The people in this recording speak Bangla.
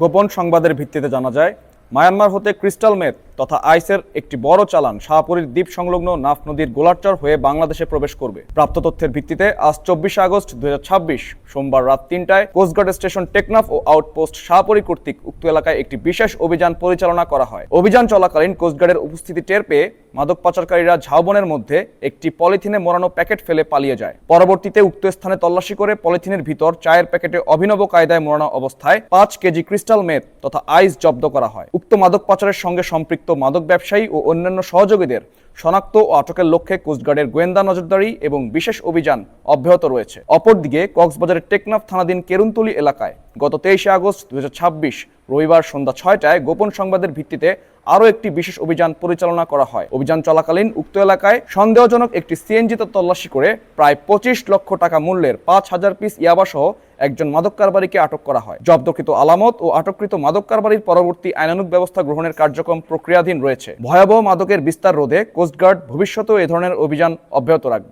গোপন সংবাদের ভিত্তিতে জানা যায়, মায়ানমার হতে ক্রিস্টাল মেথ তথা আইসের একটি বড় চালান শাহপরীর দ্বীপ সংলগ্ন নাফ নদীর গোলার্চর হয়ে বাংলাদেশে প্রবেশ করবে। প্রাপ্ত তথ্যের ভিত্তিতে আজ 24 আগস্ট 2026 সোমবার রাত 3টায় কোস্টগার্ড স্টেশন টেকনাফ ও আউটপোস্ট শাহপরী কর্তৃক উক্ত এলাকায় একটি বিশেষ অভিযান পরিচালনা করা হয়। অভিযান চলাকালীন কোস্টগার্ডের উপস্থিতি টের পেয়ে মাদক পাচারকারীরা ঝাউবনের মধ্যে একটি পলিথিনে মোড়ানো প্যাকেট ফেলে পালিয়ে যায়। পরবর্তীতে উক্ত স্থানে তল্লাশি করে পলিথিনের ভিতর চায়ের প্যাকেটে অভিনব কায়দায় মোড়ানো অবস্থায় 5 কেজি ক্রিস্টাল মেথ তথা আইস জব্দ করা হয়। উক্ত মাদক পাচারের সঙ্গে সম্পৃক্ত মাদক ব্যবসায়ী ও অন্যান্য সহযোগীদের শনাক্ত ও আটকের লক্ষ্যে কোস্টগার্ডের গোয়েন্দা নজরদারি এবং বিশেষ অভিযান অব্যাহত রয়েছে। অপরদিকে কক্সবাজারের টেকনাফ থানাধীন কেরুনতলী এলাকায় গত 23 আগস্ট 2026 রবিবার সন্ধ্যা 6টায় গোপন সংবাদের ভিত্তিতে আরও একটি বিশেষ অভিযান পরিচালনা করা হয়। অভিযান চলাকালীন উক্ত এলাকায় সন্দেহজনক একটি সিএনজিতে তল্লাশি করে প্রায় 25 লক্ষ টাকা মূল্যের 5,000 পিস ইয়াবা সহ একজন মাদক কারবারিকে আটক করা হয়। জব্দকৃত আলামত ও আটককৃত মাদক কারবারির পরবর্তী আইনানুগ ব্যবস্থা গ্রহণের কার্যক্রম প্রক্রিয়াধীন রয়েছে। ভয়াবহ মাদকের বিস্তার রোধে কোস্টগার্ড ভবিষ্যতেও এ ধরনের অভিযান অব্যাহত রাখবে।